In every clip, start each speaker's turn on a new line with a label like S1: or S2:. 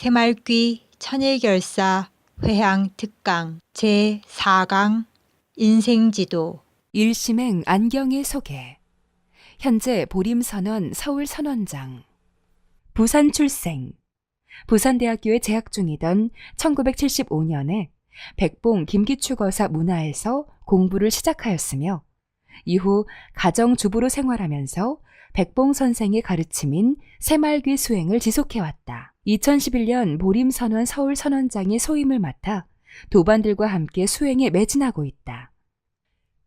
S1: 새말귀 천일결사 회향 특강 제4강 인생지도
S2: 1심행 안경의 소개. 현재 보림선원 서울선원장. 부산 출생. 부산대학교에 재학 중이던 1975년에 백봉 김기추거사 문화에서 공부를 시작하였으며 이후 가정주부로 생활하면서 백봉 선생의 가르침인 새말귀 수행을 지속해왔다. 2011년 보림선원 서울선원장의 소임을 맡아 도반들과 함께 수행에 매진하고 있다.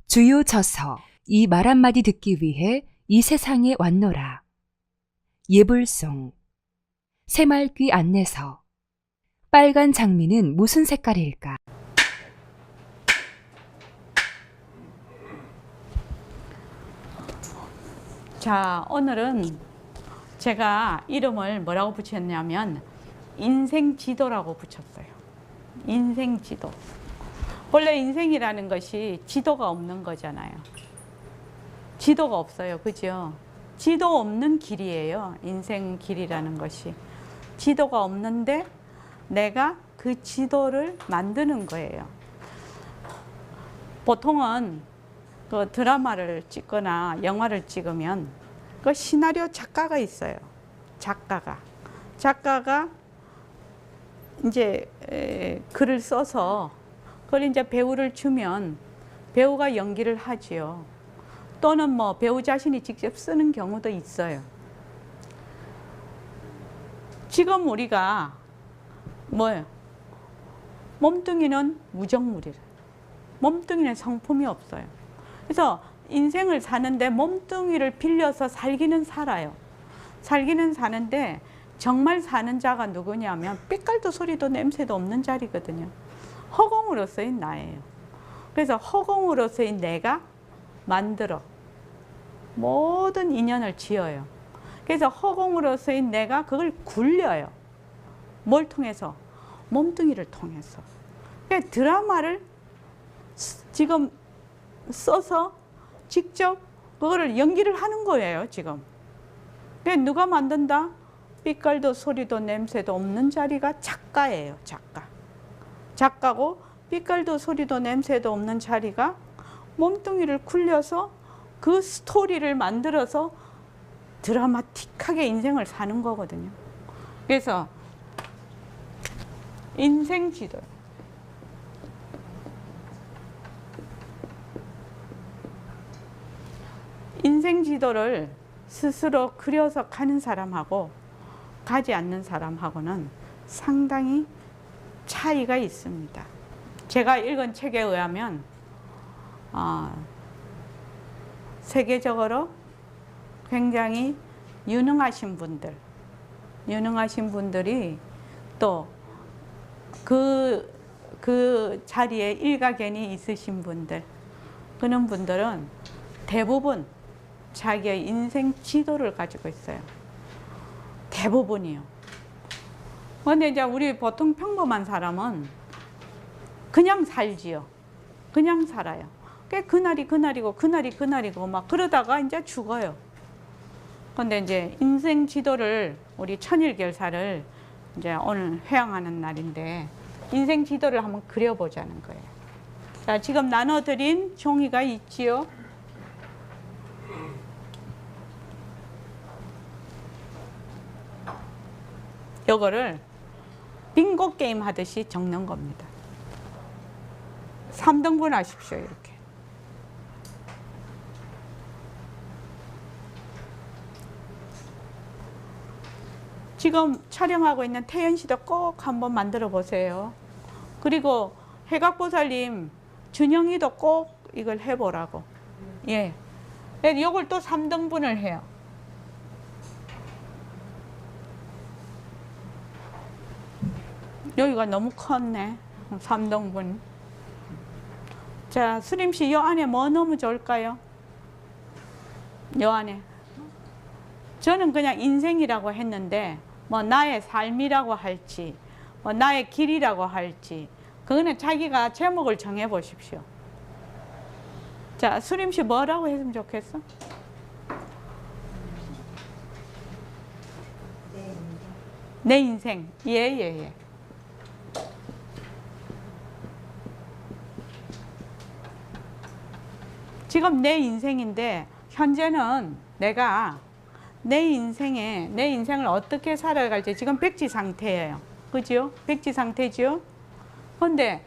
S2: 주요 저서. 이 말 한마디 듣기 위해 이 세상에 왔노라. 예불송. 새말귀 안내서. 빨간 장미는 무슨 색깔일까?
S3: 자, 오늘은 제가 이름을 뭐라고 붙였냐면 인생지도라고 붙였어요. 인생지도. 원래 인생이라는 것이 지도가 없는 거잖아요. 지도가 없어요. 그죠? 지도 없는 길이에요. 인생 길이라는 것이. 지도가 없는데 내가 그 지도를 만드는 거예요. 보통은 그 드라마를 찍거나 영화를 찍으면 그 시나리오 작가가 있어요. 작가가 이제 글을 써서 그걸 이제 배우를 주면 배우가 연기를 하지요. 또는 뭐 배우 자신이 직접 쓰는 경우도 있어요. 지금 우리가 뭐예요? 몸뚱이는 무정물이래. 몸뚱이는 성품이 없어요. 그래서 인생을 사는데 몸뚱이를 빌려서 살기는 살아요. 살기는 사는데 정말 사는 자가 누구냐면 삐깔도 소리도 냄새도 없는 자리거든요. 허공으로서의 나예요. 그래서 허공으로서의 내가 만들어 모든 인연을 지어요. 그래서 허공으로서의 내가 그걸 굴려요. 뭘 통해서? 몸뚱이를 통해서. 그러니까 드라마를 지금 써서 직접 그거를 연기를 하는 거예요, 지금. 그러니까 누가 만든다? 삐깔도 소리도 냄새도 없는 자리가 작가예요, 작가. 작가고 삐깔도 소리도 냄새도 없는 자리가 몸뚱이를 굴려서 그 스토리를 만들어서 드라마틱하게 인생을 사는 거거든요. 그래서 인생지도. 인생지도를 스스로 그려서 가는 사람하고 가지 않는 사람하고는 상당히 차이가 있습니다. 제가 읽은 책에 의하면 세계적으로 굉장히 유능하신 분들이 또 그 자리에 일가견이 있으신 분들, 그런 분들은 대부분 자기의 인생 지도를 가지고 있어요. 대부분이요. 근데 이제 우리 보통 평범한 사람은 그냥 살지요. 그냥 살아요. 그날이 그날이고 막 그러다가 이제 죽어요. 근데 이제 인생 지도를 우리 천일결사를 이제 오늘 회향하는 날인데 인생 지도를 한번 그려보자는 거예요. 자, 지금 나눠드린 종이가 있지요. 요거를 빙고 게임 하듯이 적는 겁니다. 3등분 하십시오, 이렇게. 지금 촬영하고 있는 태연 씨도 꼭 한번 만들어 보세요. 그리고 해각보살님, 준영이도 꼭 이걸 해보라고. 예. 이걸 또 3등분을 해요. 여기가 너무 컸네. 3등분. 자, 수림씨, 요 안에 뭐 넣으면 좋을까요? 요 안에. 저는 그냥 인생이라고 했는데, 뭐 나의 삶이라고 할지, 뭐 나의 길이라고 할지, 그거는 자기가 제목을 정해 보십시오. 자, 수림씨 뭐라고 했으면 좋겠어?
S4: 네,
S3: 내 인생. 예. 지금 내 인생인데 현재는 내가 내 인생을 어떻게 살아갈지 지금 백지 상태예요. 그죠? 백지 상태죠? 그런데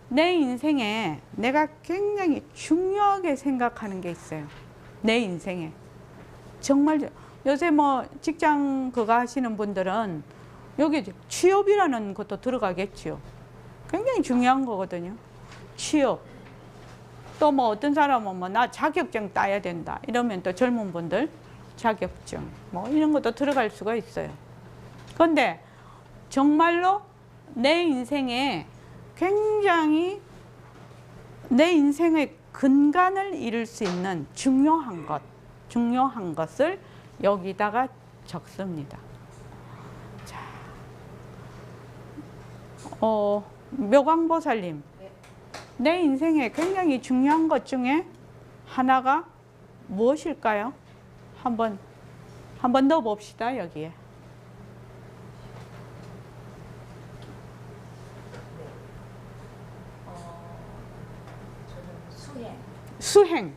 S3: 내 인생에 내가 굉장히 중요하게 생각하는 게 있어요. 내 인생에. 정말 요새 뭐 직장 그거 하시는 분들은 여기 취업이라는 것도 들어가겠죠. 굉장히 중요한 거거든요. 취업. 또 뭐 어떤 사람은 뭐 나 자격증 따야 된다 이러면 또 젊은 분들 자격증 뭐 이런 것도 들어갈 수가 있어요. 그런데 정말로 내 인생에 굉장히 내 인생의 근간을 이룰 수 있는 중요한 것을 여기다가 적습니다. 자, 묘광보살님, 내 인생에 굉장히 중요한 것 중에 하나가 무엇일까요? 한번 넣어 봅시다, 여기에.
S4: 저는
S3: 수행.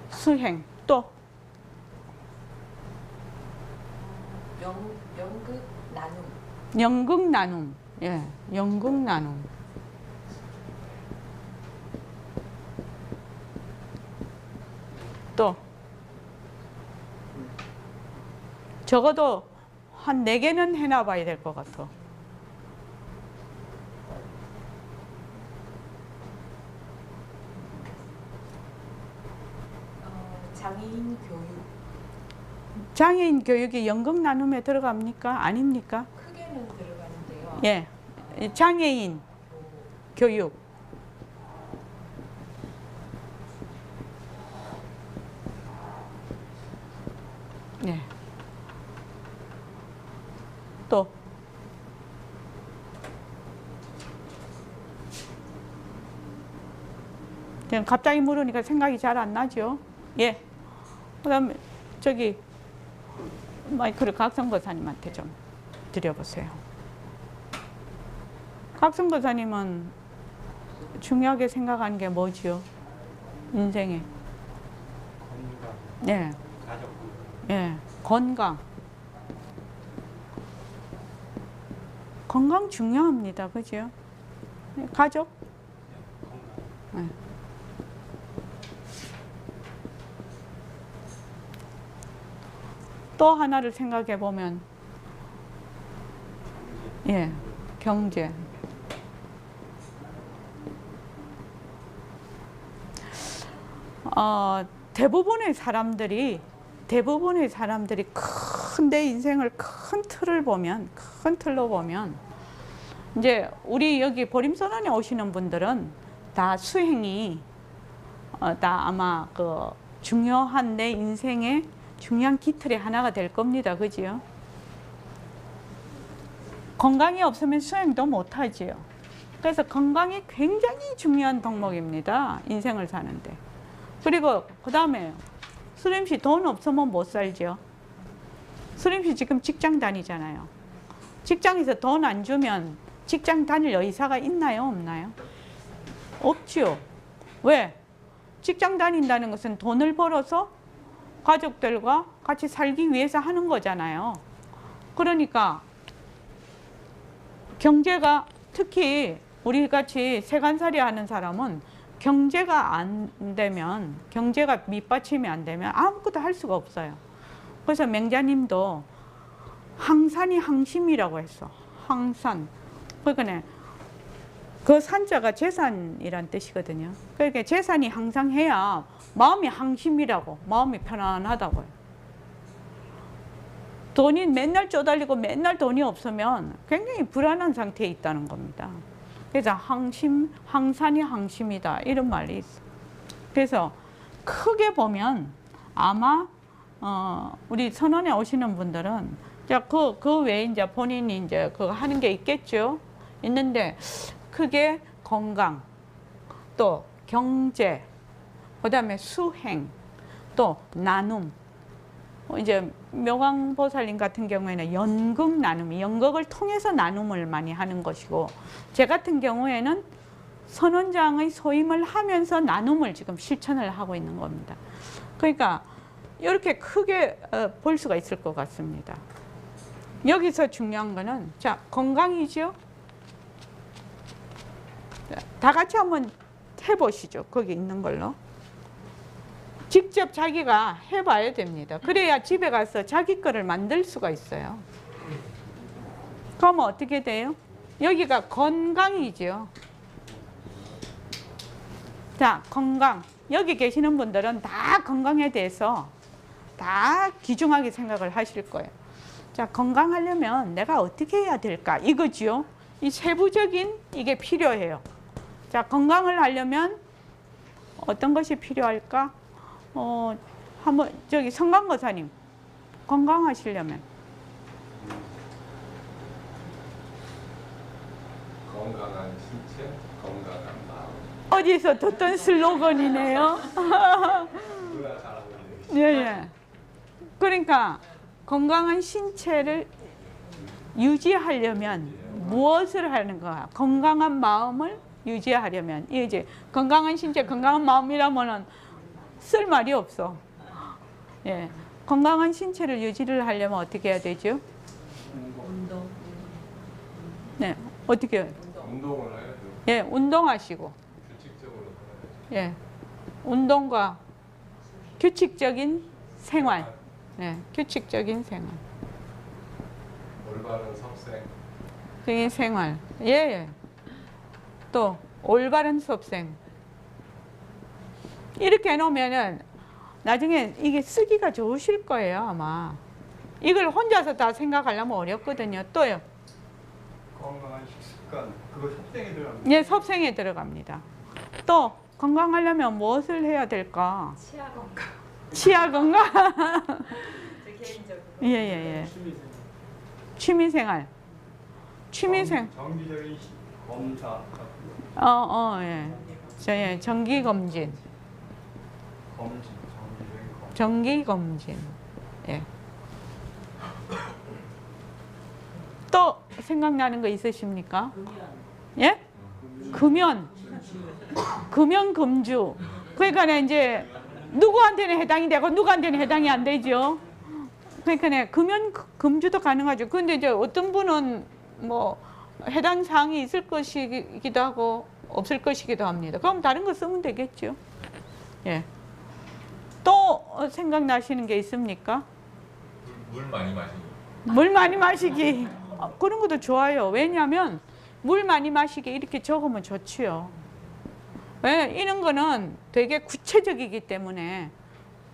S3: 수행. 또
S4: 연극 나눔.
S3: 연극 나눔. 예, 연극 나눔. 또 적어도 한 4개는 해놔봐야 될 것 같아.
S4: 장애인 교육.
S3: 장애인 교육이 연극 나눔에 들어갑니까? 아닙니까?
S4: 크게는 들어가는데요.
S3: 예, 장애인 교육. 예. 또 그냥 갑자기 물으니까 생각이 잘 안 나죠. 예. 그다음에 저기 마이크를 각성거사님한테 좀 드려보세요. 각성거사님은 중요하게 생각하는 게 뭐지요? 인생에. 예. 예. 건강. 건강 중요합니다. 그죠? 가족. 예. 또 하나를 생각해 보면, 예, 경제. 대부분의 사람들이 큰 내 인생을 큰 틀로 보면, 이제 우리 여기 보림선언에 오시는 분들은 다 수행이 다 아마 그 중요한 내 인생의 중요한 기틀의 하나가 될 겁니다. 그지요? 건강이 없으면 수행도 못하지요. 그래서 건강이 굉장히 중요한 덕목입니다. 인생을 사는데. 그리고 그 다음에 수림씨 돈 없으면 못 살죠. 수림씨 지금 직장 다니잖아요. 직장에서 돈 안 주면 직장 다닐 의사가 있나요? 없나요? 없지요. 왜? 직장 다닌다는 것은 돈을 벌어서 가족들과 같이 살기 위해서 하는 거잖아요. 그러니까 경제가, 특히 우리 같이 세간살이 하는 사람은 경제가 안 되면, 경제가 밑받침이 안 되면 아무것도 할 수가 없어요. 그래서 맹자님도 항산이 항심이라고 했어. 항산. 그러니까 그 산자가 재산이란 뜻이거든요. 그러니까 재산이 항상 해야 마음이 항심이라고, 마음이 편안하다고요. 돈이 맨날 쪼달리고 맨날 돈이 없으면 굉장히 불안한 상태에 있다는 겁니다. 그래서 항산이 항심이다 이런 말이 있어. 그래서 크게 보면 아마 우리 선원에 오시는 분들은 그 외에 이제 본인이 이제 그거 하는 게 있겠죠. 있는데 크게 건강, 또 경제, 그다음에 수행, 또 나눔. 이제 묘광보살님 같은 경우에는 연극 나눔이 연극을 통해서 나눔을 많이 하는 것이고 제 같은 경우에는 선원장의 소임을 하면서 나눔을 지금 실천을 하고 있는 겁니다. 그러니까 이렇게 크게 볼 수가 있을 것 같습니다. 여기서 중요한 거는 자 건강이죠. 다 같이 한번 해보시죠. 거기 있는 걸로. 직접 자기가 해봐야 됩니다. 그래야 집에 가서 자기 거를 만들 수가 있어요. 그러면 어떻게 돼요? 여기가 건강이죠. 자, 건강. 여기 계시는 분들은 다 건강에 대해서 다 귀중하게 생각을 하실 거예요. 자, 건강하려면 내가 어떻게 해야 될까? 이거지요. 이 세부적인 이게 필요해요. 자, 건강을 하려면 어떤 것이 필요할까? 한번 저기 성광거사님 건강하시려면
S5: 건강한 신체, 건강한 마음.
S3: 어디서 듣던 슬로건이네요.
S5: 누나 잘하고 있는
S3: 예, 예. 그러니까 건강한 신체를 유지하려면 무엇을 하는가? 건강한 마음을 유지하려면 이제 건강한 신체, 건강한 마음이라면은 쓸 말이 없어. 예, 건강한 신체를 유지를 하려면 어떻게 해야 되죠?
S4: 운동.
S3: 네, 어떻게 해요?
S5: 운동을 해야죠.
S3: 예, 운동하시고,
S5: 규칙적으로 해야죠.
S3: 예, 운동과 규칙적인 생활, 예, 규칙적인 생활,
S5: 올바른 섭생.
S3: 적인 생활, 예, 예. 또 올바른 수업생. 이렇게 해놓으면은 나중에 이게 쓰기가 좋으실 거예요, 아마. 이걸 혼자서 다 생각하려면 어렵거든요. 또요.
S6: 건강한 식습관 그거 섭생에 들어갑니다.
S3: 예, 섭생에 들어갑니다. 또 건강하려면 무엇을 해야 될까?
S4: 치아 건강.
S3: 치아 건강.
S4: 제 개인적으로.
S3: 예, 예, 예. 취미생활. 취미생.
S6: 정기적인 검사 같은 거.
S3: 예. 예, 정기 검진.
S6: 검진 정기적인 검.
S3: 정기 검진. 예. 또 생각나는 거 있으십니까? 예? 금연. 금연 금주. 그러니까 이제 누구한테는 해당이 되고 누구한테는 해당이 안 되죠. 그러니까 금연 금주도 가능하죠. 근데 이제 어떤 분은 뭐 해당 사항이 있을 것이기도 하고 없을 것이기도 합니다. 그럼 다른 거 쓰면 되겠죠. 예. 또 생각나시는 게 있습니까?
S5: 물 많이 마시기.
S3: 물 많이 마시기. 그런 것도 좋아요. 왜냐하면 물 많이 마시기 이렇게 적으면 좋지요. 왜? 이런 거는 되게 구체적이기 때문에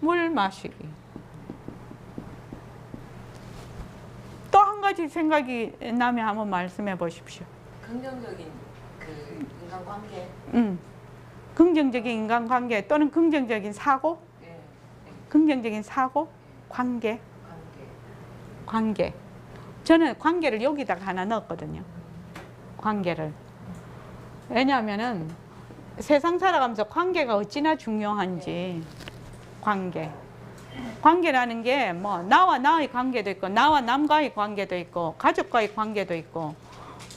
S3: 물 마시기. 또 한 가지 생각이 나면 한번 말씀해 보십시오.
S4: 긍정적인 그 인간관계.
S3: 긍정적인 인간관계 또는 긍정적인 사고,
S4: 예. 예.
S3: 긍정적인 사고, 관계,
S4: 관계.
S3: 관계. 저는 관계를 여기다가 하나 넣었거든요. 관계를. 왜냐하면은 세상 살아가면서 관계가 어찌나 중요한지. 관계. 관계라는 게 뭐 나와 나의 관계도 있고 나와 남과의 관계도 있고 가족과의 관계도 있고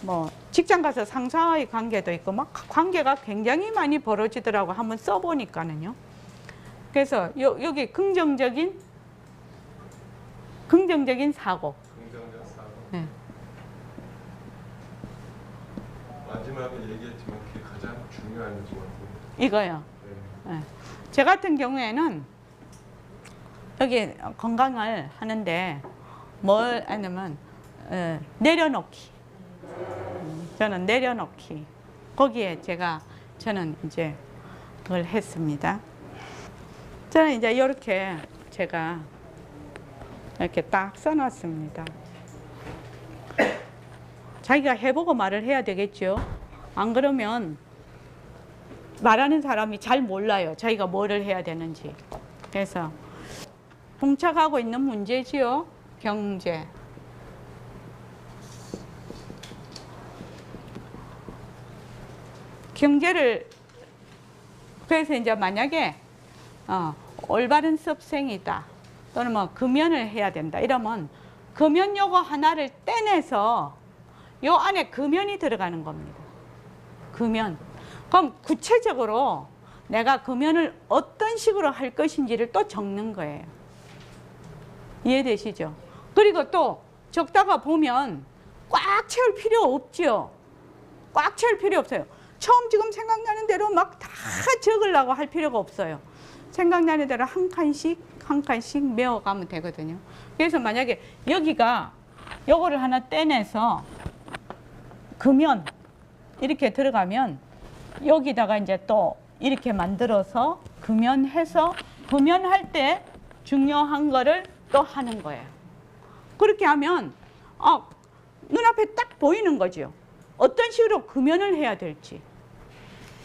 S3: 뭐 직장 가서 상사와의 관계도 있고 막 관계가 굉장히 많이 벌어지더라고 한번 써보니까는요. 그래서 여기 긍정적인 사고.
S5: 긍정적 사고.
S3: 네.
S5: 마지막에 얘기했지만 그게 가장 중요한 것 같아요.
S3: 이거요.
S5: 네.
S3: 네. 제 같은 경우에는 여기 건강을 하는데 뭘 하냐면 내려놓기. 저는 내려놓기. 거기에 저는 이제 그걸 했습니다. 저는 이제 이렇게 제가 이렇게 딱 써놨습니다. 자기가 해보고 말을 해야 되겠죠. 안 그러면 말하는 사람이 잘 몰라요. 자기가 뭐를 해야 되는지. 그래서 봉착하고 있는 문제지요. 경제. 경제를 그래서 이제 만약에 올바른 습생이다. 또는 뭐 금연을 해야 된다. 이러면 금연 요거 하나를 떼내서 요 안에 금연이 들어가는 겁니다. 금연. 그럼 구체적으로 내가 금연을 어떤 식으로 할 것인지를 또 적는 거예요. 이해되시죠? 그리고 또 적다가 보면 꽉 채울 필요 없죠. 꽉 채울 필요 없어요. 처음 지금 생각나는 대로 막 다 적으려고 할 필요가 없어요. 생각나는 대로 한 칸씩 메워가면 되거든요. 그래서 만약에 여기가 요거를 하나 떼내서 금연 이렇게 들어가면 여기다가 이제 또 이렇게 만들어서 금연해서 금연할 때 중요한 거를 또 하는 거예요. 그렇게 하면 눈앞에 딱 보이는 거죠. 어떤 식으로 금연을 해야 될지.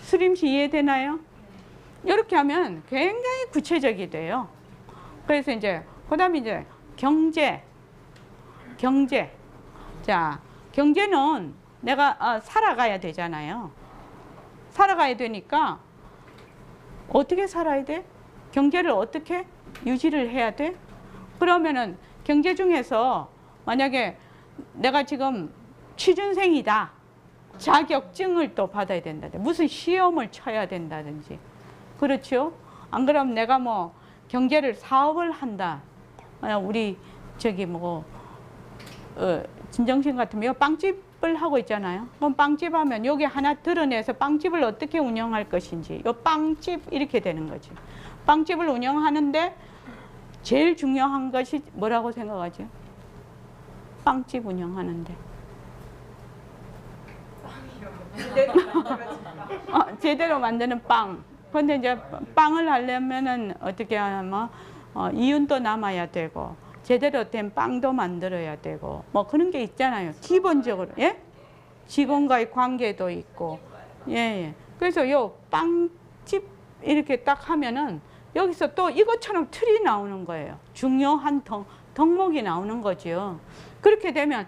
S3: 수림씨 이해되나요? 이렇게 하면 굉장히 구체적이 돼요. 그래서 이제 그다음에 이제 경제. 자, 경제는 내가 살아가야 되잖아요. 살아가야 되니까 어떻게 살아야 돼? 경제를 어떻게 유지를 해야 돼? 그러면은 경제 중에서 만약에 내가 지금 취준생이다. 자격증을 또 받아야 된다든지 무슨 시험을 쳐야 된다든지 그렇죠? 안 그러면 내가 뭐 경제를 사업을 한다. 우리 저기 뭐 진정신 같으면 빵집을 하고 있잖아요. 그럼 빵집 하면 여기 하나 드러내서 빵집을 어떻게 운영할 것인지 요 빵집 이렇게 되는 거지. 빵집을 운영하는데 제일 중요한 것이 뭐라고 생각하죠? 빵집 운영하는데 제대로 만드는 빵. 근데 이제 빵을 하려면은 어떻게 하면 이윤도 남아야 되고 제대로 된 빵도 만들어야 되고 뭐 그런 게 있잖아요. 기본적으로 예? 직원과의 관계도 있고 예. 그래서 요 빵집 이렇게 딱 하면은 여기서 또 이것처럼 틀이 나오는 거예요. 중요한 덕목이 나오는 거죠. 그렇게 되면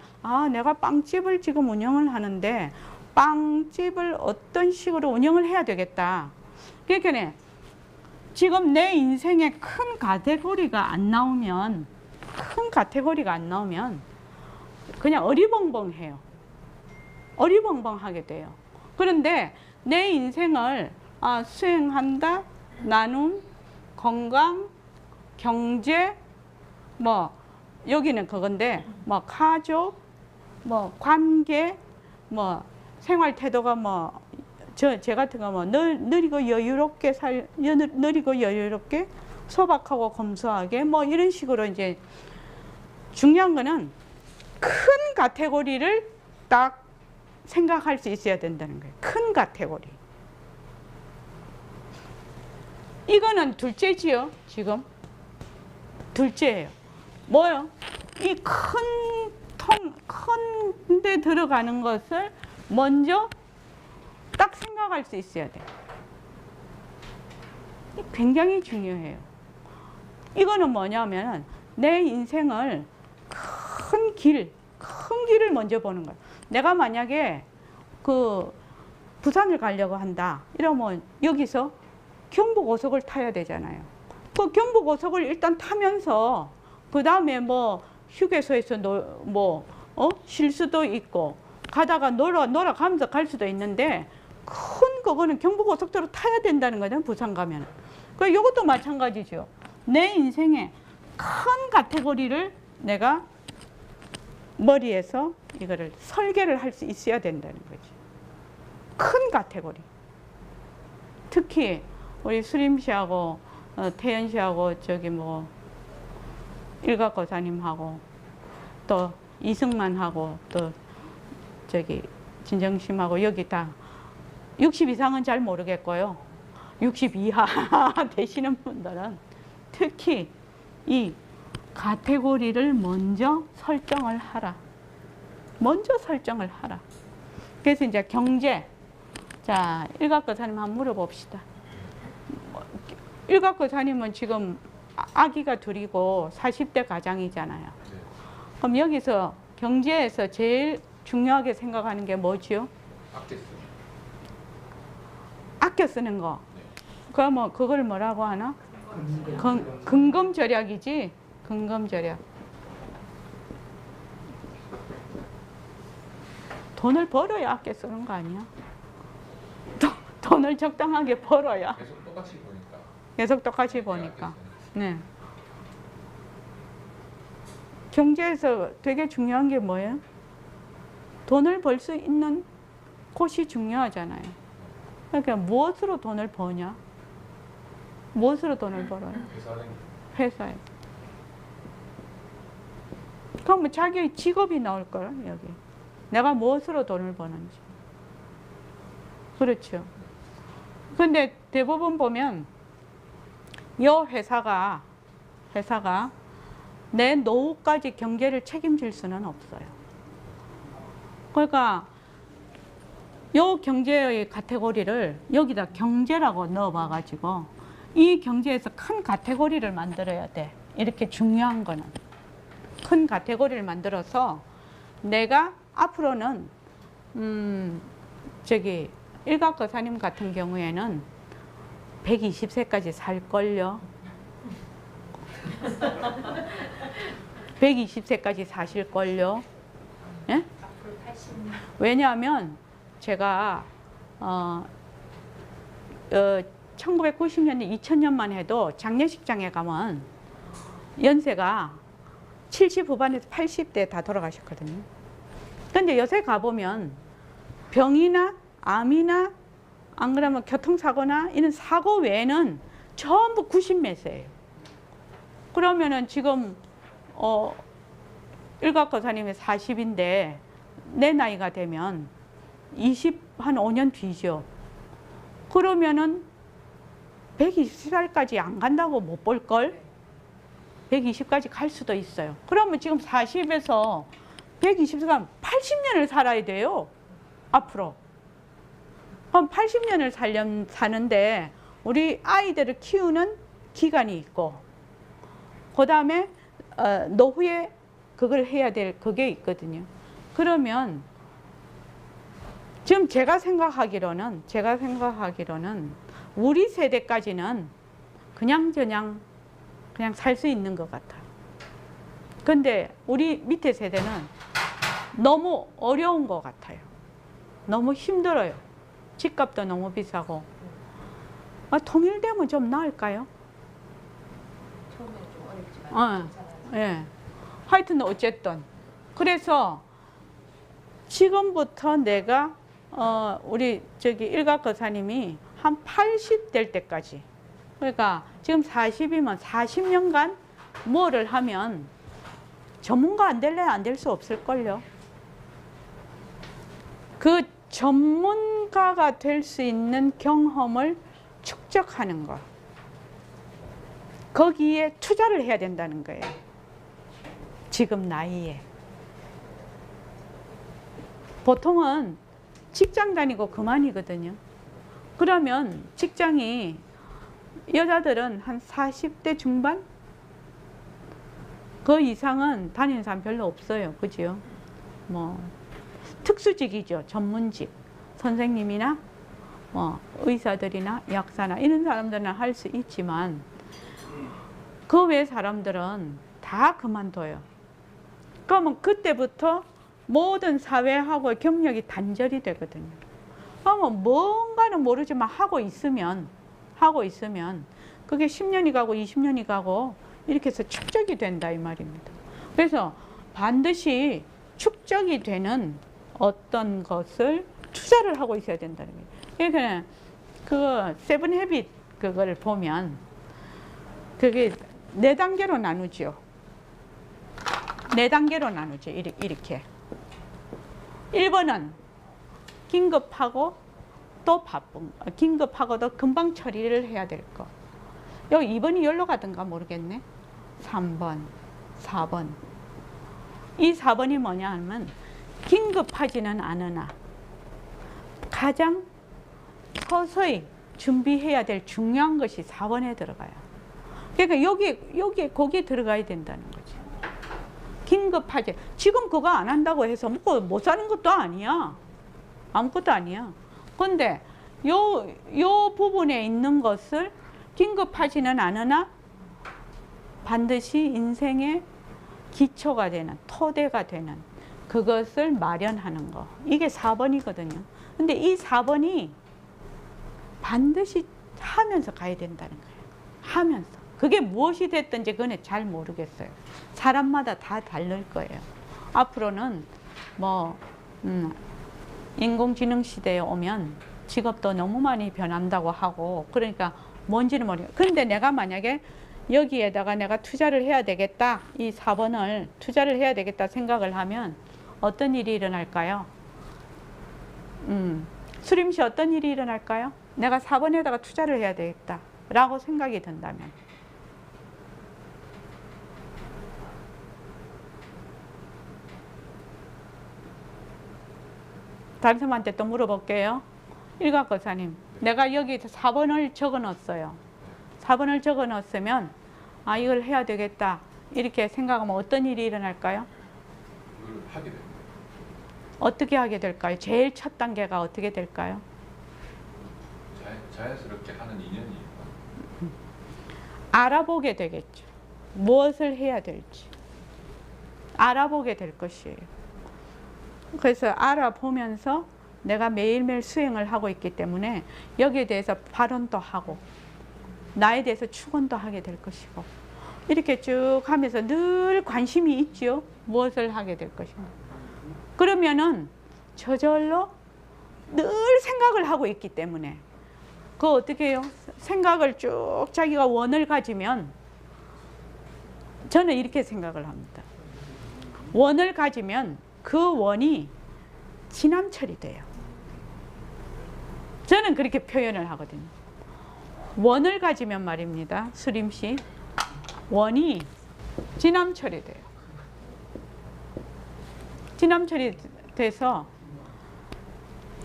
S3: 내가 빵집을 지금 운영을 하는데 빵집을 어떤 식으로 운영을 해야 되겠다. 그러니까 지금 내 인생에 큰 카테고리가 안 나오면 그냥 어리벙벙해요. 어리벙벙하게 돼요. 그런데 내 인생을 수행한다, 나눔, 건강, 경제, 뭐 여기는 그건데 뭐 가족, 뭐 관계, 뭐 생활 태도가 뭐 제 같은 거 뭐 느리고 여유롭게 소박하고 검소하게 뭐 이런 식으로 이제 중요한 거는 큰 카테고리를 딱 생각할 수 있어야 된다는 거예요. 큰 카테고리. 이거는 둘째지요, 지금. 둘째예요. 뭐요? 이 큰 데 들어가는 것을 먼저 딱 생각할 수 있어야 돼요. 굉장히 중요해요. 이거는 뭐냐면 내 인생을 큰 길을 먼저 보는 거예요. 내가 만약에 부산을 가려고 한다. 이러면 여기서 경부고속을 타야 되잖아요. 그 경부고속을 일단 타면서 그 다음에 뭐 휴게소에서 쉴 수도 있고 가다가 놀아가면서 갈 수도 있는데 큰 그거는 경부고속도로 타야 된다는 거잖아요. 부산 가면. 그 이것도 마찬가지죠. 내 인생의 큰 카테고리를 내가 머리에서 이거를 설계를 할 수 있어야 된다는 거지. 큰 카테고리. 특히 우리 수림 씨하고 태연 씨하고 저기 뭐 일각고사님하고 또 이승만하고 또 저기 진정심하고 여기 다 60 이상은 잘 모르겠고요. 60 이하 되시는 분들은 특히 이 카테고리를 먼저 설정을 하라. 그래서 이제 경제. 자, 일각고사님 한번 물어봅시다. 일각고사님은 지금 아기가 둘이고 40대 가장이잖아요. 그럼 여기서 경제에서 제일 중요하게 생각하는 게 뭐지요? 아껴 쓰는 거. 그러면 그걸 뭐라고 하나? 근검 절약이지. 근검 절약. 돈을 벌어야 아껴 쓰는 거 아니야? 돈을 적당하게 벌어야.
S5: 계속 똑같이 보니까.
S3: 계속 똑같이 보니까. 네. 경제에서 되게 중요한 게 뭐예요? 돈을 벌 수 있는 곳이 중요하잖아요. 그러니까 무엇으로 돈을 버냐? 무엇으로 돈을 벌어요? 회사에. 그러면 자기의 직업이 나올 거야, 여기. 내가 무엇으로 돈을 버는지. 그렇죠. 근데 대부분 보면 이 회사가 내 노후까지 경제를 책임질 수는 없어요. 그러니까 이 경제의 카테고리를 여기다 경제라고 넣어봐 가지고 이 경제에서 큰 카테고리를 만들어야 돼. 이렇게 중요한 거는 큰 카테고리를 만들어서 내가 앞으로는 저기 일각거사님 같은 경우에는 120세까지 살걸요. 120세까지 사실걸요. 예? 왜냐하면 제가 1990년대 2000년만 해도 장례식장에 가면 연세가 70 후반에서 80대 다 돌아가셨거든요. 근데 요새 가보면 병이나 암이나 안 그러면 교통사고나 이런 사고 외에는 전부 90몇 세예요. 그러면은 지금 일각거사님이 40인데 내 나이가 되면 한 5년 뒤죠. 그러면은 120살까지 안 간다고 못 볼걸? 120까지 갈 수도 있어요. 그러면 지금 40에서 120살 80년을 살아야 돼요. 앞으로. 그럼 80년을 사는데 우리 아이들을 키우는 기간이 있고 그 다음에 노후에 그걸 해야 될 그게 있거든요. 그러면 지금 제가 생각하기로는 우리 세대까지는 그냥 살 수 있는 것 같아요. 근데 우리 밑에 세대는 너무 어려운 것 같아요. 너무 힘들어요. 집값도 너무 비싸고. 통일되면 좀 나을까요?
S4: 처음에는 좀 어렵지만
S3: 예. 하여튼 어쨌든 그래서 지금부터 내가 우리 저기 일각거사님이 한 80 될 때까지, 그러니까 지금 40이면 40년간 뭐를 하면 전문가 안 될래 안 될 수 없을걸요. 그 전문가가 될 수 있는 경험을 축적하는 거, 거기에 투자를 해야 된다는 거예요. 지금 나이에. 보통은 직장 다니고 그만이거든요. 그러면 직장이 여자들은 한 40대 중반? 그 이상은 다니는 사람 별로 없어요. 그죠? 뭐 특수직이죠. 전문직. 선생님이나 뭐 의사들이나 약사나 이런 사람들은 할 수 있지만 그 외 사람들은 다 그만둬요. 그러면 그때부터 모든 사회하고 경력이 단절이 되거든요. 그러면 뭔가는 모르지만 하고 있으면 그게 10년이 가고 20년이 가고 이렇게 해서 축적이 된다 이 말입니다. 그래서 반드시 축적이 되는 어떤 것을 투자를 하고 있어야 된다는 거예요. 그러니까 그 세븐 헤빗 그걸 보면 그게 4단계로 나누죠. 4단계로 나누죠. 이렇게. 1번은 긴급하고 또 바쁜 거. 긴급하고도 금방 처리를 해야 될 거. 여기 2번이 여기로 가든가 모르겠네. 3번, 4번. 이 4번이 뭐냐 하면 긴급하지는 않으나 가장 서서히 준비해야 될 중요한 것이 4번에 들어가요. 그러니까 거기에 들어가야 된다는 거죠. 긴급하지. 지금 그거 안 한다고 해서 먹고 못 사는 것도 아니야. 아무것도 아니야. 근데 요 부분에 있는 것을 긴급하지는 않으나 반드시 인생의 기초가 되는, 토대가 되는 그것을 마련하는 거. 이게 4번이거든요. 근데 이 4번이 반드시 하면서 가야 된다는 거예요. 하면서. 그게 무엇이 됐든지 그건 잘 모르겠어요. 사람마다 다 다를 거예요. 앞으로는 뭐 인공지능 시대에 오면 직업도 너무 많이 변한다고 하고, 그러니까 뭔지는 모르겠어요. 그런데 내가 만약에 여기에다가 내가 투자를 해야 되겠다, 이 4번을 투자를 해야 되겠다 생각을 하면 어떤 일이 일어날까요? 수림씨 어떤 일이 일어날까요? 내가 4번에다가 투자를 해야 되겠다 라고 생각이 든다면. 다른 사람한테 또 물어볼게요. 일각거사님, 내가 여기서 4번을 적어 넣었어요. 4번을 적어 넣었으면 아, 이걸 해야 되겠다 이렇게 생각하면 어떤 일이 일어날까요?
S5: 그걸 하게 됩니다.
S3: 어떻게 하게 될까요? 제일 첫 단계가 어떻게 될까요?
S5: 자연스럽게 하는 인연이
S3: 알아보게 되겠죠. 무엇을 해야 될지 알아보게 될 것이에요. 그래서 알아보면서 내가 매일매일 수행을 하고 있기 때문에 여기에 대해서 발언도 하고 나에 대해서 축원도 하게 될 것이고, 이렇게 쭉 하면서 늘 관심이 있죠. 무엇을 하게 될 것인가. 그러면은 저절로 늘 생각을 하고 있기 때문에 그거 어떻게 해요? 생각을 쭉 자기가 원을 가지면, 저는 이렇게 생각을 합니다. 원을 가지면 그 원이 지남철이 돼요. 저는 그렇게 표현을 하거든요. 원을 가지면 말입니다. 수림씨, 원이 지남철이 돼요. 지남철이 돼서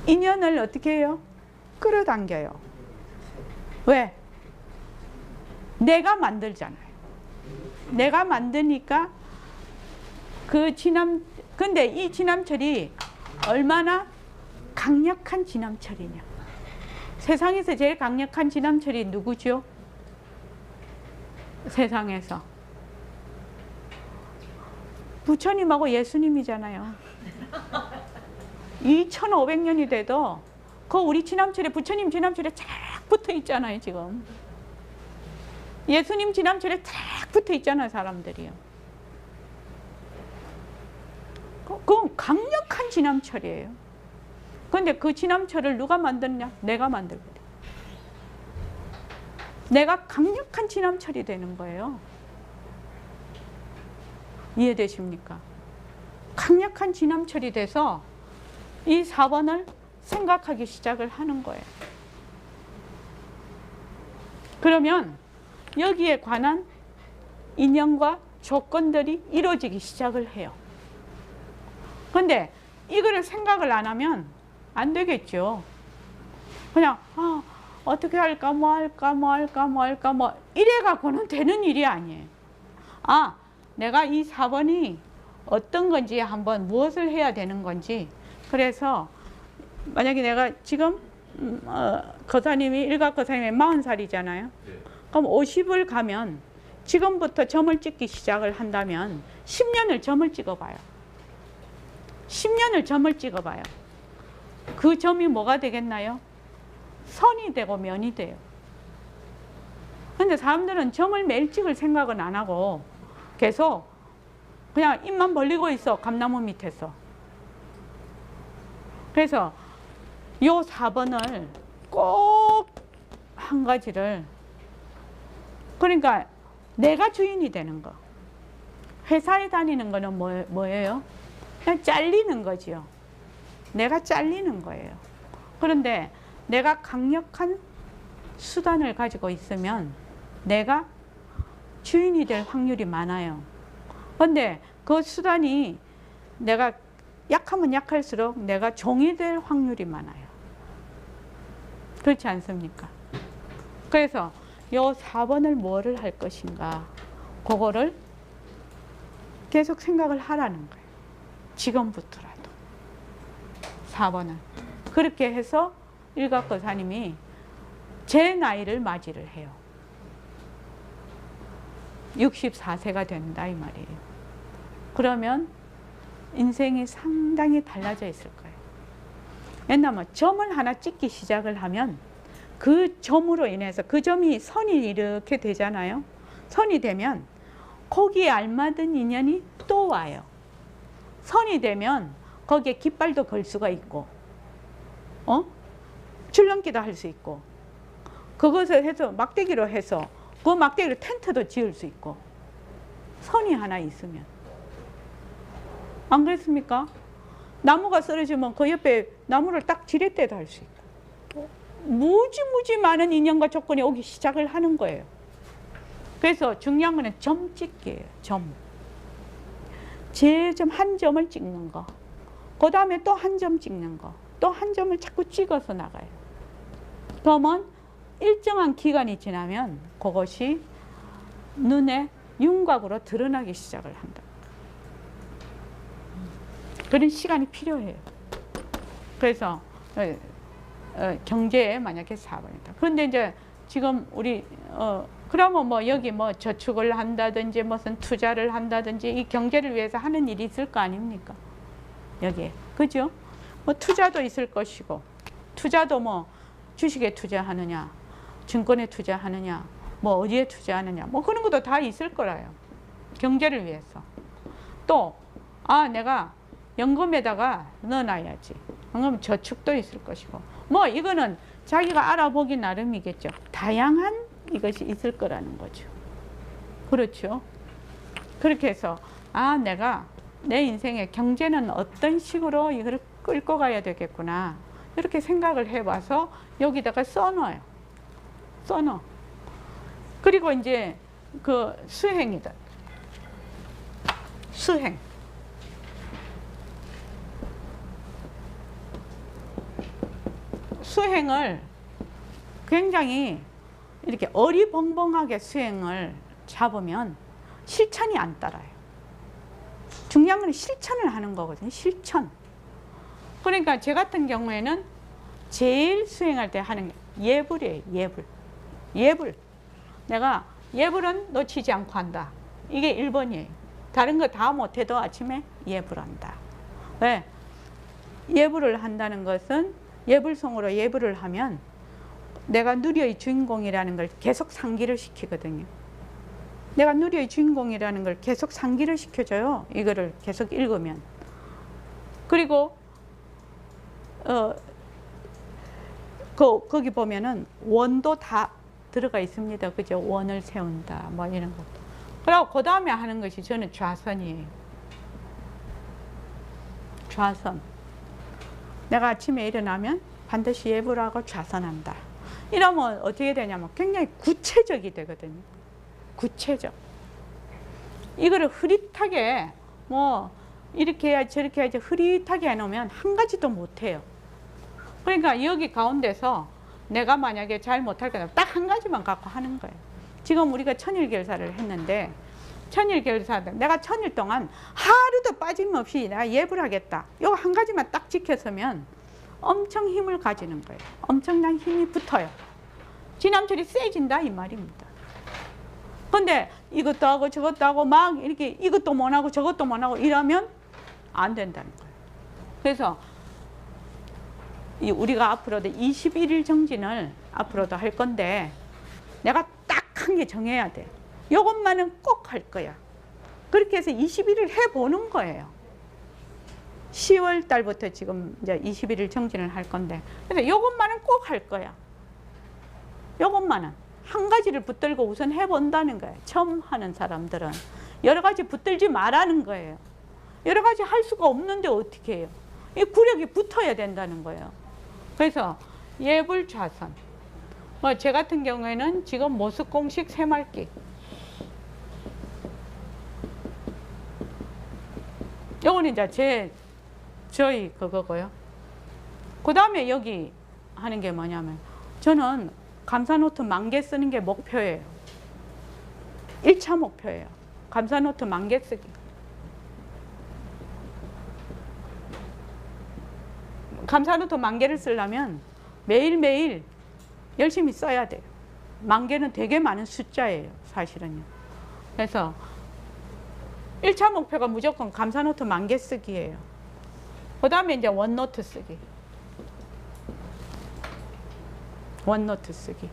S3: 인연을 어떻게 해요? 끌어당겨요. 왜? 내가 만들잖아요. 내가 만드니까 근데 이 지남철이 얼마나 강력한 지남철이냐. 세상에서 제일 강력한 지남철이 누구죠? 세상에서. 부처님하고 예수님이잖아요. 2500년이 돼도 그 우리 지남철에 부처님 지남철에 쫙 붙어 있잖아요, 지금. 예수님 지남철에 쫙 붙어 있잖아요, 사람들이요. 그건 강력한 지남철이에요. 그런데 그 지남철을 누가 만드냐? 내가 만들거든. 내가 강력한 지남철이 되는 거예요. 이해되십니까? 강력한 지남철이 돼서 이 4번을 생각하기 시작을 하는 거예요. 그러면 여기에 관한 인연과 조건들이 이루어지기 시작을 해요. 그런데 이거를 생각을 안 하면 안 되겠죠. 그냥 어떻게 할까 뭐 할까 이래 갖고는 되는 일이 아니에요. 내가 이 4번이 어떤 건지 한번 무엇을 해야 되는 건지. 그래서 만약에 내가 지금 거사님이 일각거사님이 40살이잖아요. 그럼 50을 가면 지금부터 점을 찍기 시작을 한다면 10년을 점을 찍어봐요. 10년을 점을 찍어봐요. 그 점이 뭐가 되겠나요? 선이 되고 면이 돼요. 근데 사람들은 점을 매일 찍을 생각은 안 하고 계속 그냥 입만 벌리고 있어, 감나무 밑에서. 그래서 요 4번을 꼭 한 가지를, 그러니까 내가 주인이 되는 거. 회사에 다니는 거는 뭐예요? 그냥 잘리는 거지요. 내가 잘리는 거예요. 그런데 내가 강력한 수단을 가지고 있으면 내가 주인이 될 확률이 많아요. 그런데 그 수단이 내가 약하면 약할수록 내가 종이 될 확률이 많아요. 그렇지 않습니까? 그래서 요 4번을 뭐를 할 것인가, 그거를 계속 생각을 하라는 거예요. 지금부터라도 4번을. 그렇게 해서 일각거사님이 제 나이를 맞이를 해요. 64세가 된다 이 말이에요. 그러면 인생이 상당히 달라져 있을 거예요. 왜냐하면 점을 하나 찍기 시작을 하면 그 점으로 인해서 그 점이 선이 이렇게 되잖아요. 선이 되면 거기에 알맞은 인연이 또 와요. 선이 되면 거기에 깃발도 걸 수가 있고 줄넘기도 할 수 있고 그것을 해서 막대기로 해서 그 막대기로 텐트도 지을 수 있고 선이 하나 있으면 안 그렇습니까? 나무가 쓰러지면 그 옆에 나무를 딱 지렛대도 할 수 있고 무지무지 많은 인연과 조건이 오기 시작을 하는 거예요. 그래서 중요한 거는 점 찍기예요. 점. 제 점 한 점을 찍는 거. 그 다음에 또 한 점 찍는 거. 또 한 점을 자꾸 찍어서 나가요. 그러면 일정한 기간이 지나면 그것이 눈에 윤곽으로 드러나기 시작을 한다. 그런 시간이 필요해요. 그래서 경제에 만약에 4번이다. 그런데 이제 지금 우리 그러면 뭐 여기 뭐 저축을 한다든지 무슨 투자를 한다든지 이 경제를 위해서 하는 일이 있을 거 아닙니까? 여기에. 그죠? 뭐 투자도 있을 것이고 투자도 뭐 주식에 투자하느냐 증권에 투자하느냐 뭐 어디에 투자하느냐 뭐 그런 것도 다 있을 거라요. 경제를 위해서. 또 내가 연금에다가 넣어놔야지. 연금 저축도 있을 것이고 뭐 이거는 자기가 알아보기 나름이겠죠. 다양한 이것이 있을 거라는 거죠. 그렇죠. 그렇게 해서 내가 내 인생의 경제는 어떤 식으로 이걸 끌고 가야 되겠구나 이렇게 생각을 해봐서 여기다가 써놔요. 써놔. 그리고 이제 그 수행이다. 수행. 수행을 굉장히 이렇게 어리벙벙하게 수행을 잡으면 실천이 안 따라요. 중요한 건 실천을 하는 거거든요. 실천. 그러니까 제 같은 경우에는 제일 수행할 때 하는 게 예불이에요. 예불. 예불. 내가 예불은 놓치지 않고 한다. 이게 1번이에요. 다른 거 다 못해도 아침에 예불한다. 왜? 예불을 한다는 것은 예불송으로 예불을 하면 내가 누리의 주인공이라는 걸 계속 상기를 시키거든요. 내가 누리의 주인공이라는 걸 계속 상기를 시켜줘요. 이거를 계속 읽으면. 그리고 거기 보면은 원도 다 들어가 있습니다. 그죠? 원을 세운다. 뭐 이런 것도. 그리고 그 다음에 하는 것이 저는 좌선이에요. 좌선. 내가 아침에 일어나면 반드시 예불을 하고 좌선한다. 이러면 어떻게 되냐면 굉장히 구체적이 되거든요. 구체적. 이거를 흐릿하게 뭐 이렇게 해야지 저렇게 해야지 흐릿하게 해놓으면 한 가지도 못해요. 그러니까 여기 가운데서 내가 만약에 잘 못할 거면 딱 한 가지만 갖고 하는 거예요. 지금 우리가 천일결사를 했는데 천일결사 내가 천일 동안 하루도 빠짐없이 내가 예불 하겠다. 이거 한 가지만 딱 지켰으면 엄청 힘을 가지는 거예요. 엄청난 힘이 붙어요. 지남철이 세진다 이 말입니다. 근데 이것도 하고 저것도 하고 막 이렇게 이것도 못하고 저것도 못하고 이러면 안 된다는 거예요. 그래서 우리가 앞으로도 21일 정진을 앞으로도 할 건데 내가 딱 한 개 정해야 돼. 이것만은 꼭 할 거야. 그렇게 해서 21일 해보는 거예요. 10월 달부터 지금 이제 21일 정진을 할 건데 그래서 이것만은 꼭 할 거야. 이것만은 한 가지를 붙들고 우선 해본다는 거예요. 처음 하는 사람들은 여러 가지 붙들지 말라는 거예요. 여러 가지 할 수가 없는데 어떻게 해요? 이 구력이 붙어야 된다는 거예요. 그래서 예불좌선. 제 같은 경우에는 지금 모습공식 새말기. 요거는 이제 저희 그거고요. 그 다음에 여기 하는 게 뭐냐면 저는 감사노트 10,000개 쓰는 게 목표예요. 1차 목표예요. 감사노트 10,000개 쓰기. 감사노트 10,000개를 쓰려면 매일매일 열심히 써야 돼요. 10,000개는 되게 많은 숫자예요. 사실은요. 그래서 1차 목표가 무조건 감사노트 10,000개 쓰기예요. 그 다음에 이제 원노트 쓰기. 원노트 쓰기.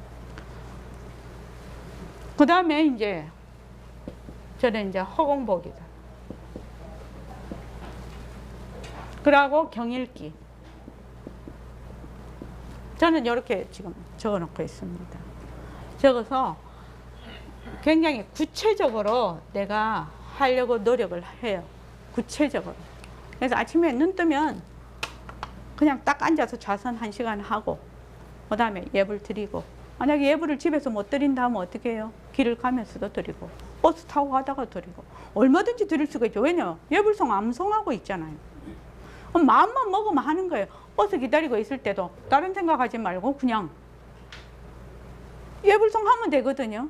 S3: 그 다음에 이제 저는 이제 허공복이다. 그러고 경읽기. 저는 이렇게 지금 적어 놓고 있습니다. 적어서 굉장히 구체적으로 내가 하려고 노력을 해요. 구체적으로. 그래서 아침에 눈 뜨면 그냥 딱 앉아서 좌선 1시간 하고, 그 다음에 예불 드리고, 만약에 예불을 집에서 못 드린다 하면 어떻게 해요? 길을 가면서도 드리고, 버스 타고 가다가 드리고, 얼마든지 드릴 수가 있죠. 왜냐? 예불송 암송하고 있잖아요. 그럼 마음만 먹으면 하는 거예요. 버스 기다리고 있을 때도 다른 생각하지 말고 그냥 예불송 하면 되거든요.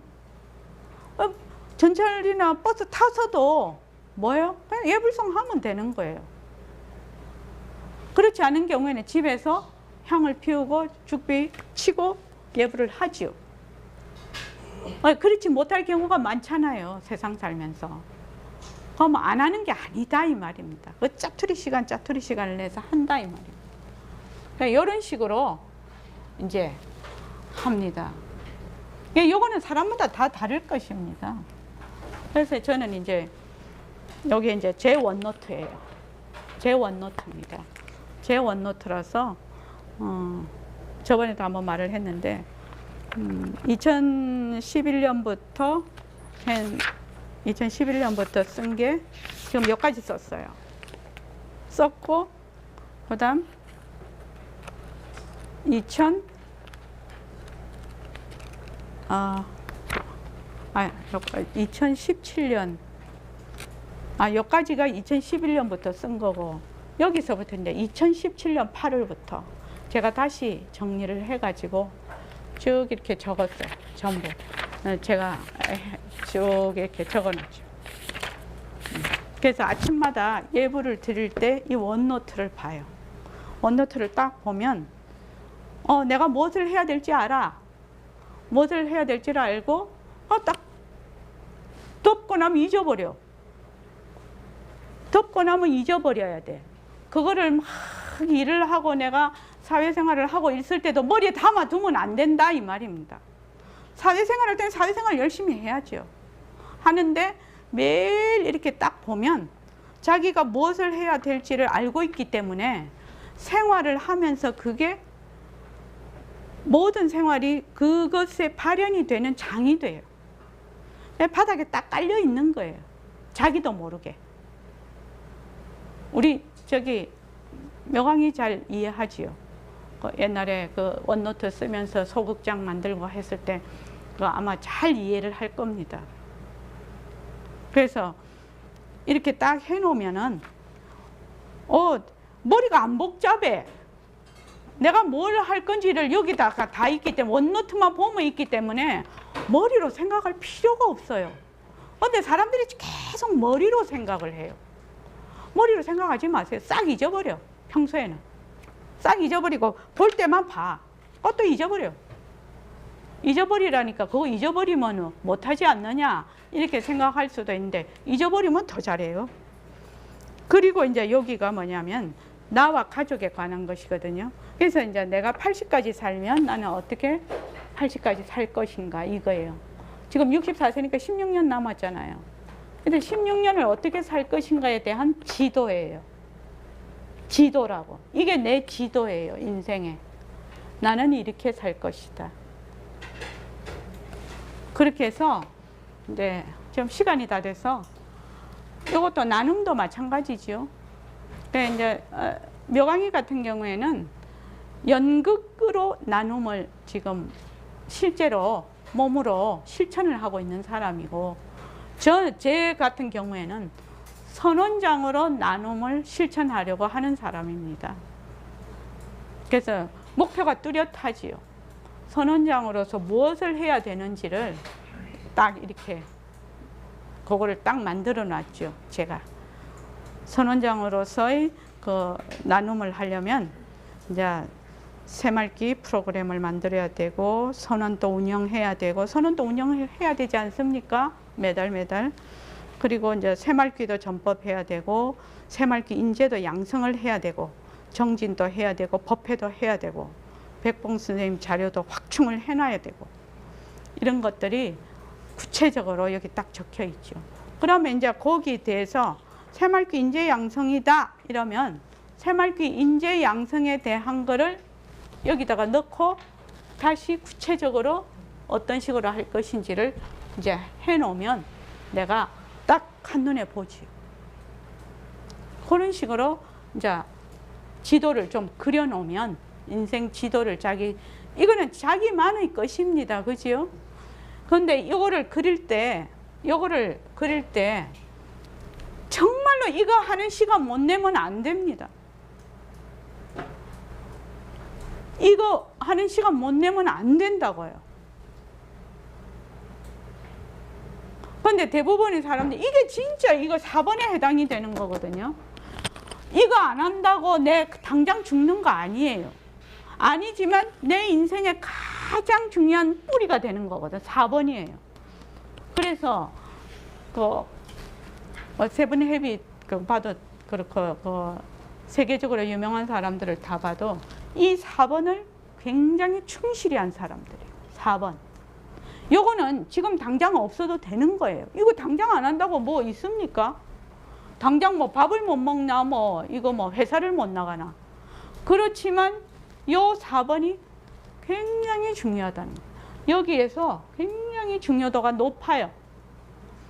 S3: 전철이나 버스 타서도 뭐예요? 그냥 예불송 하면 되는 거예요. 그렇지 않은 경우에는 집에서 향을 피우고 죽비 치고 예불을 하지요. 그렇지 못할 경우가 많잖아요. 세상 살면서. 그럼 안 하는 게 아니다 이 말입니다. 그 짜투리 시간을 내서 한다 이 말입니다. 그러니까 이런 식으로 이제 합니다. 이거는 사람마다 다 다를 것입니다. 그래서 저는 이제 여기 이제 제 원노트예요. 제 원노트입니다. 제 원노트라서 저번에도 한번 말을 했는데 2011년부터 쓴 게 지금 몇 가지 썼어요. 썼고 그다음 2017년 여기까지가 2011년부터 쓴 거고, 여기서부터 이제 2017년 8월부터 제가 다시 정리를 해가지고 쭉 이렇게 적었어요. 전부 제가 쭉 이렇게 적어놨죠. 그래서 아침마다 예불을 드릴 때 이 원노트를 봐요. 원노트를 딱 보면 내가 무엇을 해야 될지 알아. 무엇을 해야 될지를 알고 딱 덮고 나면 잊어버려. 덮고 나면 잊어버려야 돼. 그거를 막 일을 하고 내가 사회생활을 하고 있을 때도 머리에 담아두면 안 된다 이 말입니다. 사회생활 할 때는 사회생활 열심히 해야죠. 하는데 매일 이렇게 딱 보면 자기가 무엇을 해야 될지를 알고 있기 때문에 생활을 하면서 그게 모든 생활이 그것에 발현이 되는 장이 돼요. 바닥에 딱 깔려 있는 거예요. 자기도 모르게. 우리 저기 명왕이 잘 이해하지요. 옛날에 그 원노트 쓰면서 소극장 만들고 했을 때 아마 잘 이해를 할 겁니다. 그래서 이렇게 딱 해놓으면은 머리가 안 복잡해. 내가 뭘 할 건지를 여기다가 다 있기 때문에, 원노트만 보면 있기 때문에 머리로 생각할 필요가 없어요. 근데 사람들이 계속 머리로 생각을 해요. 머리로 생각하지 마세요. 싹 잊어버려. 평소에는 싹 잊어버리고 볼 때만 봐. 또 잊어버려. 잊어버리라니까. 그거 잊어버리면 못하지 않느냐 이렇게 생각할 수도 있는데, 잊어버리면 더 잘해요. 그리고 이제 여기가 뭐냐면 나와 가족에 관한 것이거든요. 그래서 이제 내가 80까지 살면 나는 어떻게 80까지 살 것인가 이거예요. 지금 64세니까 16년 남았잖아요. 근데 16년을 어떻게 살 것인가에 대한 지도예요. 지도라고. 이게 내 지도예요, 인생에. 나는 이렇게 살 것이다. 그렇게 해서 이제 지금 시간이 다 돼서 이것도 나눔도 마찬가지죠. 그러니까 이제 묘강이 같은 경우에는 연극으로 나눔을 지금 실제로 몸으로 실천을 하고 있는 사람이고, 제 같은 경우에는 선원장으로 나눔을 실천하려고 하는 사람입니다. 그래서 목표가 뚜렷하지요. 선원장으로서 무엇을 해야 되는지를 딱 이렇게 그거를 딱 만들어 놨죠. 제가 선원장으로서의 그 나눔을 하려면 이제 새말기 프로그램을 만들어야 되고, 선원도 운영해야 되고, 선원도 운영해야 되지 않습니까? 매달. 그리고 이제 새말귀도 전법해야 되고, 새말귀 인재도 양성을 해야 되고, 정진도 해야 되고, 법회도 해야 되고, 백봉 선생님 자료도 확충을 해놔야 되고, 이런 것들이 구체적으로 여기 딱 적혀 있죠. 그러면 이제 거기에 대해서 새말귀 인재 양성이다 이러면 새말귀 인재 양성에 대한 거를 여기다가 넣고 다시 구체적으로 어떤 식으로 할 것인지를 이제 해놓으면 내가 딱 한눈에 보지. 그런 식으로 이제 지도를 좀 그려놓으면 인생 지도를 이거는 자기만의 것입니다. 그지요? 그런데 요거를 그릴 때 정말로 이거 하는 시간 못 내면 안 됩니다. 이거 하는 시간 못 내면 안 된다고요. 그런데 대부분의 사람들이 이게 진짜 이거 4번에 해당이 되는 거거든요. 이거 안 한다고 내 당장 죽는 거 아니에요. 아니지만 내 인생의 가장 중요한 뿌리가 되는 거거든. 4번이에요. 그래서 세븐 헤빗 봐도 그렇고 세계적으로 유명한 사람들을 다 봐도 이 4번을 굉장히 충실히 한 사람들이에요. 4번. 요거는 지금 당장 없어도 되는 거예요. 이거 당장 안 한다고 뭐 있습니까? 당장 뭐 밥을 못 먹나, 회사를 못 나가나. 그렇지만 요 4번이 굉장히 중요하다는 거예요. 여기에서 굉장히 중요도가 높아요.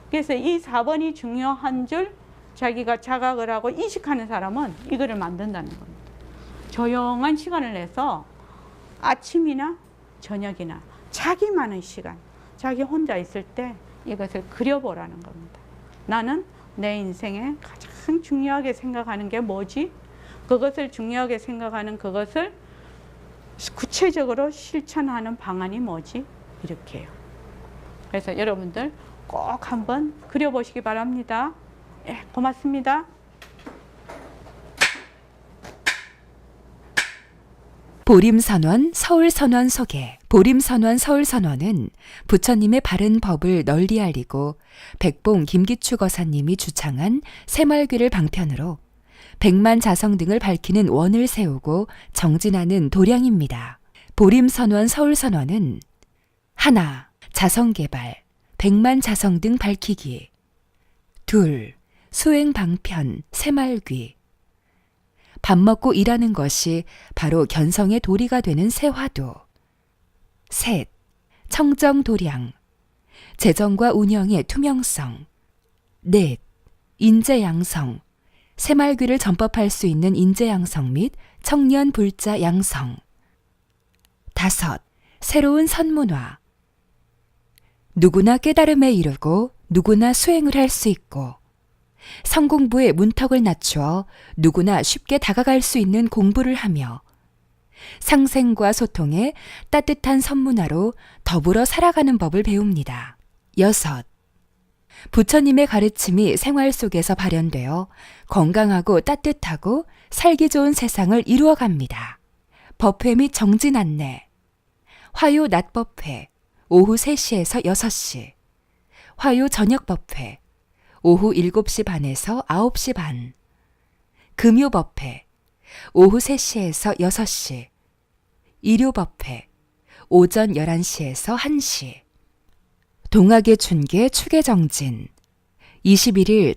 S3: 그래서 이 4번이 중요한 줄 자기가 자각을 하고 인식하는 사람은 이거를 만든다는 겁니다. 조용한 시간을 내서 아침이나 저녁이나 자기만의 시간, 자기 혼자 있을 때 이것을 그려보라는 겁니다. 나는 내 인생에 가장 중요하게 생각하는 게 뭐지? 그것을 중요하게 생각하는 그것을 구체적으로 실천하는 방안이 뭐지? 이렇게요. 그래서 여러분들 꼭 한번 그려보시기 바랍니다. 예, 고맙습니다.
S2: 보림선원 서울선원 소개. 보림선원 서울선원은 부처님의 바른 법을 널리 알리고 백봉 김기추 거사님이 주창한 새말귀를 방편으로 백만 자성 등을 밝히는 원을 세우고 정진하는 도량입니다. 보림선원 서울선원은 하나, 자성개발, 백만 자성 등 밝히기. 둘, 수행방편, 새말귀. 밥 먹고 일하는 것이 바로 견성의 도리가 되는 새화도. 셋, 청정도량, 재정과 운영의 투명성. 넷, 인재양성, 새말귀를 전법할 수 있는 인재양성 및 청년 불자 양성. 다섯, 새로운 선문화. 누구나 깨달음에 이르고 누구나 수행을 할 수 있고 성공부의 문턱을 낮추어 누구나 쉽게 다가갈 수 있는 공부를 하며 상생과 소통에 따뜻한 선문화로 더불어 살아가는 법을 배웁니다. 여섯, 부처님의 가르침이 생활 속에서 발현되어 건강하고 따뜻하고 살기 좋은 세상을 이루어갑니다. 법회 및 정진 안내. 화요 낮법회 오후 3시에서 6시. 화요 저녁법회 오후 7시 반에서 9시 반. 금요법회 오후 3시에서 6시. 일요법회 오전 11시에서 1시. 동학의 춘계 추계정진 21일